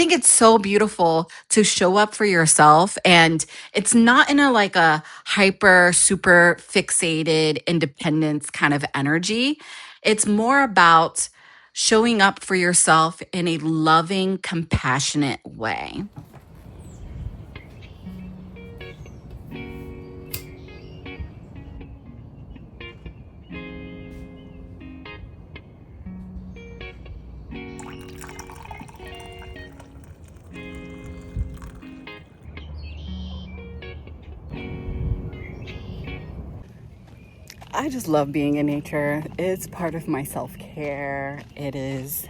think it's so beautiful to show up for yourself. And it's not in a like a hyper, super fixated independence kind of energy. It's more about showing up for yourself in a loving, compassionate way. I just love being in nature. It's part of my self care. It is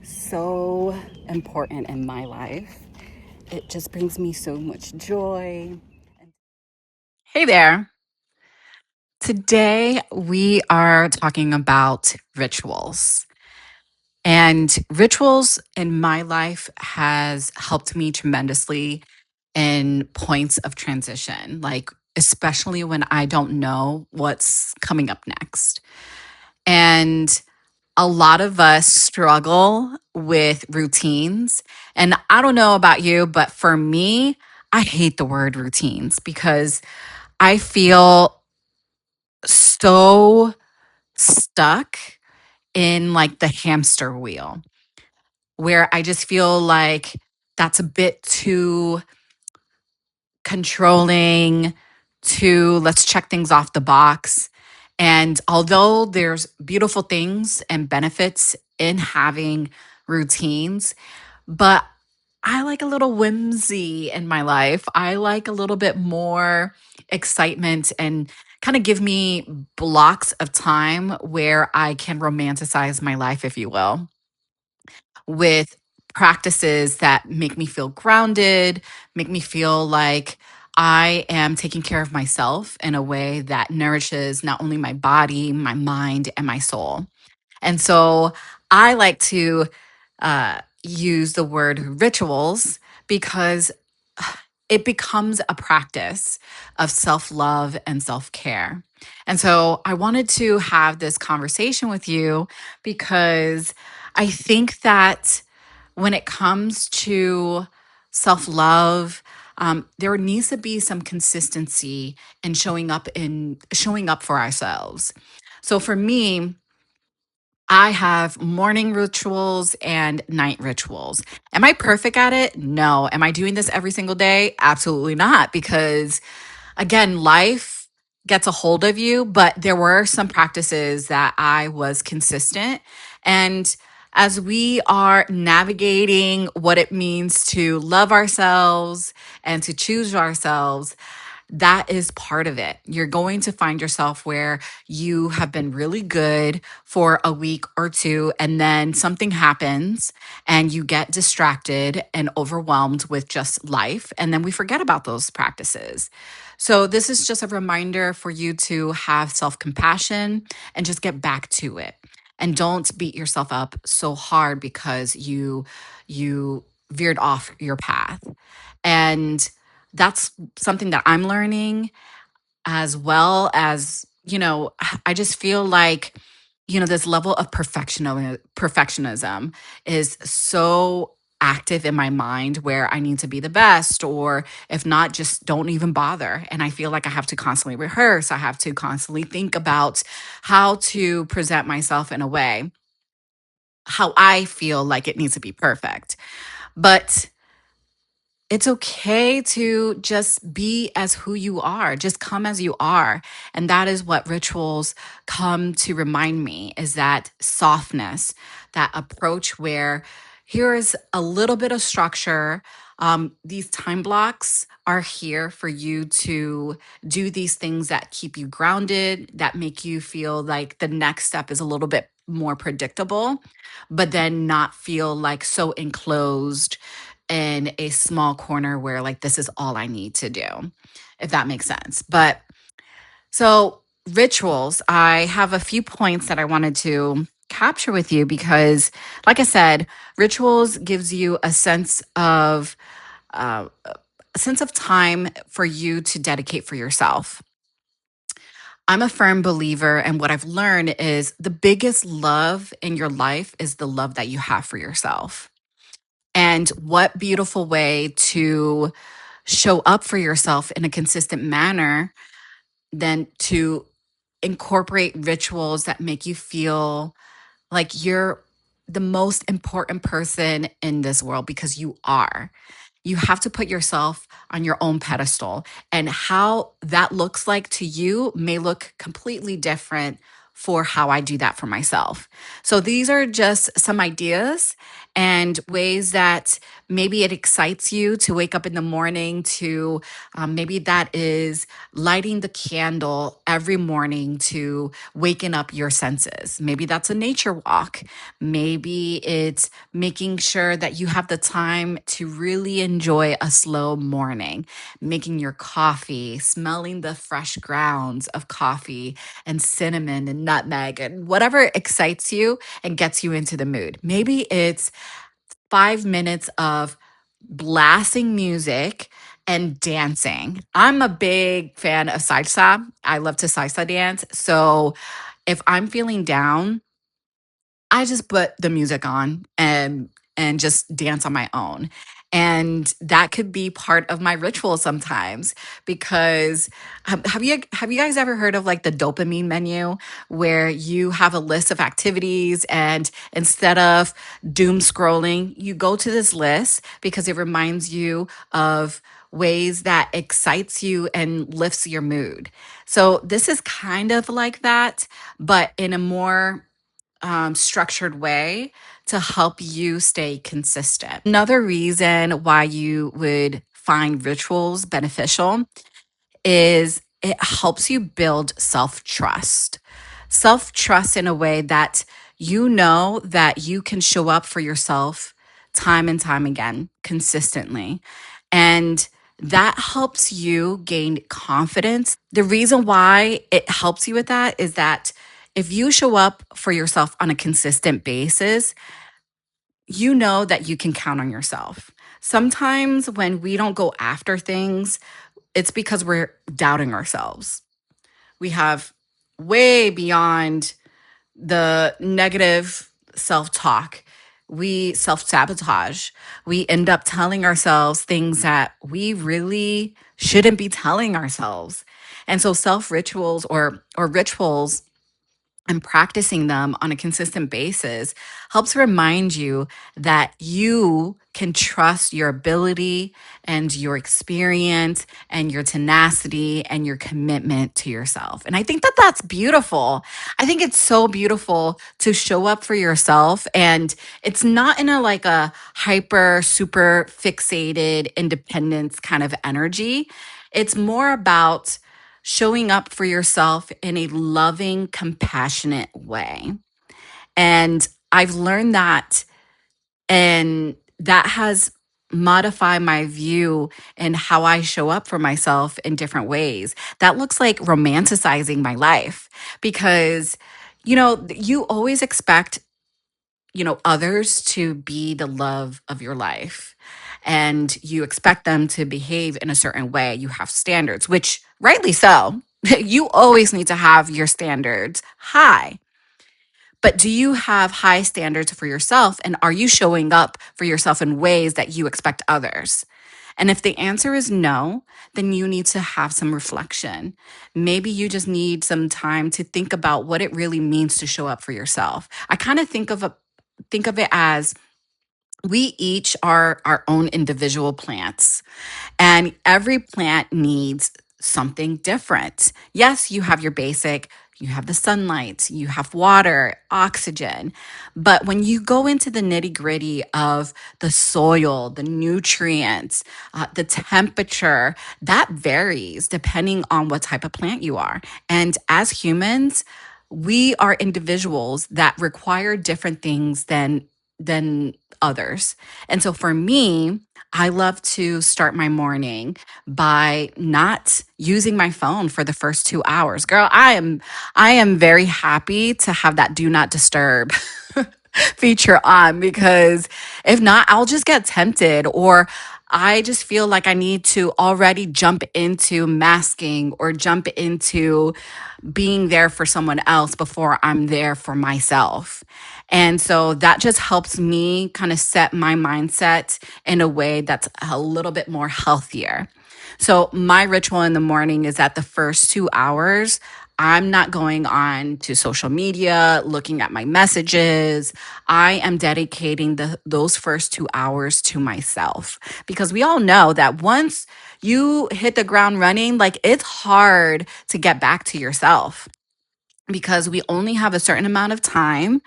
so important in my life. It just brings me so much joy. Hey there. Today we are talking about rituals. And rituals in my life has helped me tremendously in points of transition, like especially when I don't know what's coming up next. And a lot of us struggle with routines. And I don't know about you, but for me, I hate the word routines because I feel so stuck in like the hamster wheel where I just feel like that's a bit too controlling, too let's check things off the box. And although there's beautiful things and benefits in having routines, but I like a little whimsy in my life. I like a little bit more excitement and kind of give me blocks of time where I can romanticize my life, if you will, with practices that make me feel grounded, make me feel like I am taking care of myself in a way that nourishes not only my body, my mind, and my soul. And so I like to use the word rituals because it becomes a practice of self love and self care. And so I wanted to have this conversation with you because I think that when it comes to self love, there needs to be some consistency in showing up for ourselves. So for me, I have morning rituals and night rituals. Am I perfect at it? No. Am I doing this every single day? Absolutely not. Because again, life gets a hold of you, but there were some practices that I was consistent. And as we are navigating what it means to love ourselves and to choose ourselves, that is part of it. You're going to find yourself where you have been really good for a week or two, and then something happens and you get distracted and overwhelmed with just life. And then we forget about those practices. So, this is just a reminder for you to have self compassion and just get back to it. And don't beat yourself up so hard because you veered off your path. And that's something that I'm learning as well as, I just feel like, this level of perfectionism is so active in my mind where I need to be the best, or if not, just don't even bother. And I feel like I have to constantly rehearse. I have to constantly think about how to present myself in a way, how I feel like it needs to be perfect. But it's okay to just be as who you are, just come as you are. And that is what rituals come to remind me, is that softness, that approach where here is a little bit of structure. These time blocks are here for you to do these things that keep you grounded, that make you feel like the next step is a little bit more predictable, but then not feel like so enclosed in a small corner where like this is all I need to do, if that makes sense. But so rituals, I have a few points that I wanted to capture with you because like I said, rituals gives you a sense of time for you to dedicate for yourself. I'm a firm believer, and what I've learned is the biggest love in your life is the love that you have for yourself. And what beautiful way to show up for yourself in a consistent manner than to incorporate rituals that make you feel like you're the most important person in this world, because you are. You have to put yourself on your own pedestal. And how that looks like to you may look completely different for how I do that for myself. So these are just some ideas and ways that maybe it excites you to wake up in the morning to maybe that is lighting the candle every morning to waken up your senses. Maybe that's a nature walk. Maybe it's making sure that you have the time to really enjoy a slow morning, making your coffee, smelling the fresh grounds of coffee and cinnamon and nutmeg and whatever excites you and gets you into the mood. Maybe it's 5 minutes of blasting music and dancing. I'm a big fan of salsa. I love to salsa dance. So if I'm feeling down, I just put the music on and just dance on my own. And that could be part of my ritual sometimes, because have you guys ever heard of like the dopamine menu, where you have a list of activities and instead of doom scrolling, you go to this list because it reminds you of ways that excites you and lifts your mood. So this is kind of like that, but in a more structured way to help you stay consistent. Another reason why you would find rituals beneficial is it helps you build self trust. Self trust in a way that you know that you can show up for yourself time and time again, consistently. And that helps you gain confidence. The reason why it helps you with that is that if you show up for yourself on a consistent basis, you know that you can count on yourself. Sometimes when we don't go after things, it's because we're doubting ourselves. We have way beyond the negative self talk. We self sabotage. We end up telling ourselves things that we really shouldn't be telling ourselves. And so self rituals or rituals and practicing them on a consistent basis helps remind you that you can trust your ability and your experience and your tenacity and your commitment to yourself. And I think that that's beautiful. I think it's so beautiful to show up for yourself, and it's not in a like a hyper super fixated independence kind of energy. It's more about showing up for yourself in a loving, compassionate way. And I've learned that, and that has modified my view and how I show up for myself in different ways. That looks like romanticizing my life, because, you always expect others to be the love of your life, and you expect them to behave in a certain way. You have standards, which rightly so. You always need to have your standards high. But do you have high standards for yourself? And are you showing up for yourself in ways that you expect others? And if the answer is no, then you need to have some reflection. Maybe you just need some time to think about what it really means to show up for yourself. I kind of think of it as we each are our own individual plants, and every plant needs something different. Yes, you have your basic, you have the sunlight, you have water, oxygen. But when you go into the nitty gritty of the soil, the nutrients, the temperature, that varies depending on what type of plant you are. And as humans, we are individuals that require different things than others. And so for me, I love to start my morning by not using my phone for the first 2 hours. Girl, I am very happy to have that do not disturb feature on, because if not, I'll just get tempted, or I just feel like I need to already jump into masking or jump into being there for someone else before I'm there for myself. And so that just helps me kind of set my mindset in a way that's a little bit more healthier. So my ritual in the morning is that the first 2 hours, I'm not going on to social media, looking at my messages. I am dedicating those first 2 hours to myself because we all know that once you hit the ground running, like it's hard to get back to yourself because we only have a certain amount of time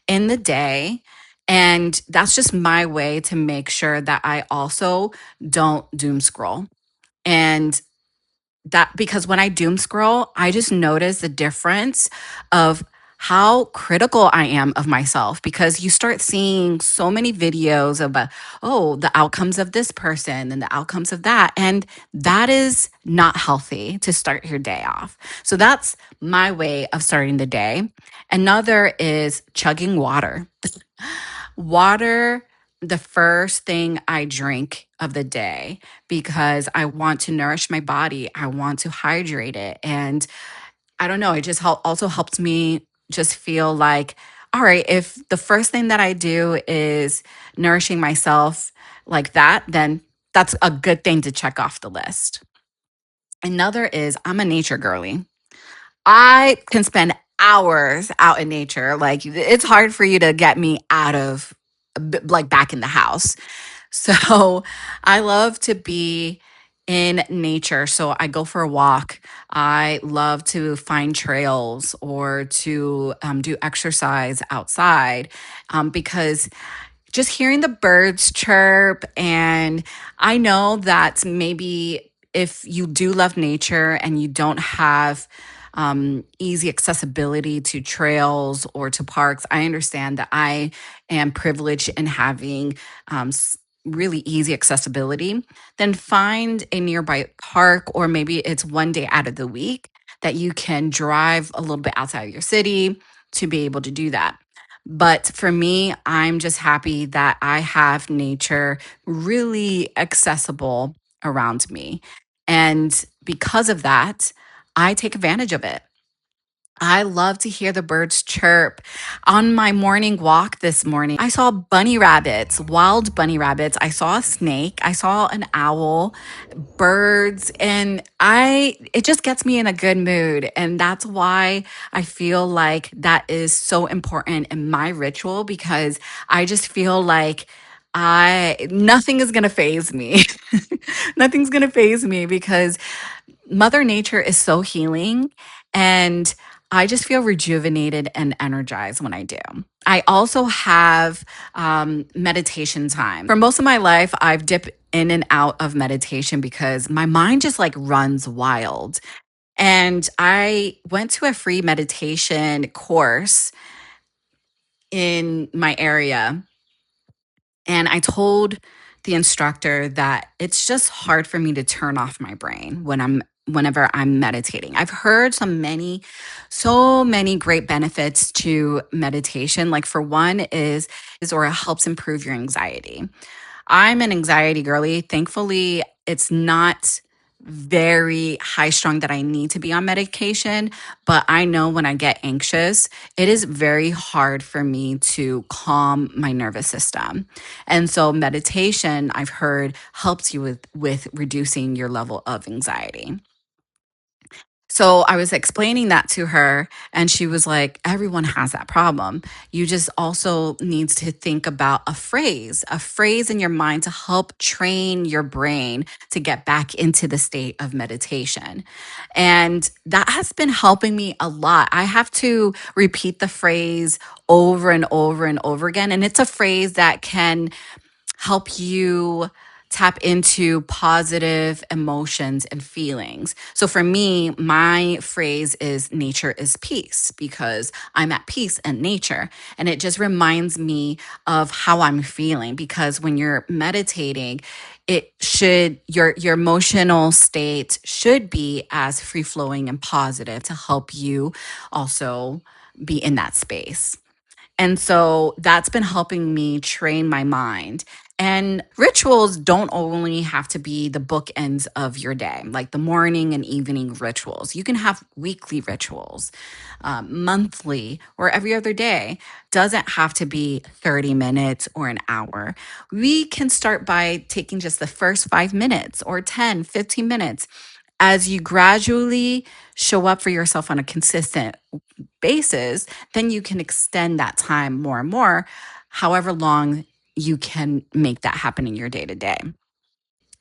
in the day. And that's just my way to make sure that I also don't doom scroll. And that because when I doom scroll, I just notice the difference of how critical I am of myself because you start seeing so many videos about, oh, the outcomes of this person and the outcomes of that. And that is not healthy to start your day off. So that's my way of starting the day. Another is chugging water. Water, the first thing I drink of the day because I want to nourish my body. I want to hydrate it. And I don't know, it just also helps me just feel like, all right, if the first thing that I do is nourishing myself like that, then that's a good thing to check off the list. Another is I'm a nature girly. I can spend hours out in nature. Like it's hard for you to get me out of like back in the house. So I love to be in nature. So I go for a walk. I love to find trails or to do exercise outside because just hearing the birds chirp. And I know that maybe if you do love nature and you don't have easy accessibility to trails or to parks, I understand that I am privileged in having really easy accessibility. Then find a nearby park, or maybe it's one day out of the week that you can drive a little bit outside of your city to be able to do that. But for me, I'm just happy that I have nature really accessible around me. And because of that, I take advantage of it. I love to hear the birds chirp. On my morning walk this morning, I saw bunny rabbits, wild bunny rabbits. I saw a snake. I saw an owl, birds, and I it just gets me in a good mood. And that's why I feel like that is so important in my ritual because I just feel like I nothing is going to phase me. Nothing's going to phase me because Mother Nature is so healing and I just feel rejuvenated and energized when I do. I also have meditation time. For most of my life, I've dipped in and out of meditation because my mind just like runs wild. And I went to a free meditation course in my area and I told the instructor that it's just hard for me to turn off my brain whenever I'm meditating. I've heard so many great benefits to meditation. Like for one is or it helps improve your anxiety. I'm an anxiety girly. Thankfully, it's not very high strung that I need to be on medication, but I know when I get anxious, it is very hard for me to calm my nervous system. And so meditation, I've heard, helps you with reducing your level of anxiety. So I was explaining that to her, and she was like, everyone has that problem. You just also need to think about a phrase in your mind to help train your brain to get back into the state of meditation. And that has been helping me a lot. I have to repeat the phrase over and over and over again. And it's a phrase that can help you tap into positive emotions and feelings. So for me, my phrase is nature is peace because I'm at peace in nature. And it just reminds me of how I'm feeling because when you're meditating, your emotional state should be as free flowing and positive to help you also be in that space. And so that's been helping me train my mind. And rituals don't only have to be the bookends of your day, like the morning and evening rituals. You can have weekly rituals, monthly, or every other day. Doesn't have to be 30 minutes or an hour. We can start by taking just the first 5 minutes or 10, 15 minutes. As you gradually show up for yourself on a consistent basis, then you can extend that time more and more, however long you can make that happen in your day to day.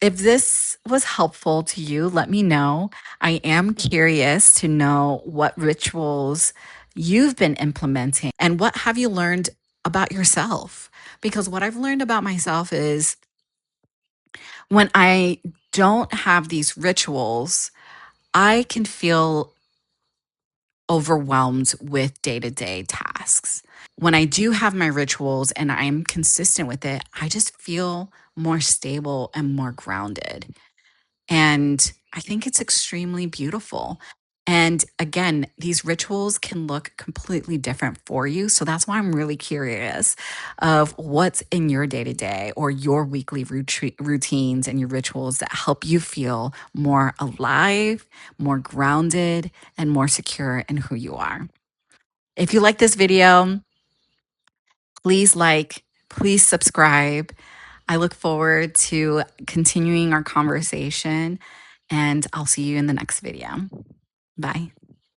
If this was helpful to you, let me know. I am curious to know what rituals you've been implementing and what have you learned about yourself? Because what I've learned about myself is when I don't have these rituals, I can feel overwhelmed with day to day tasks. When I do have my rituals and I'm consistent with it, I just feel more stable and more grounded. And I think it's extremely beautiful. And again, these rituals can look completely different for you. So that's why I'm really curious of what's in your day to day or your weekly routines and your rituals that help you feel more alive, more grounded, and more secure in who you are. If you like this video, please please subscribe. I look forward to continuing our conversation, and I'll see you in the next video. Bye.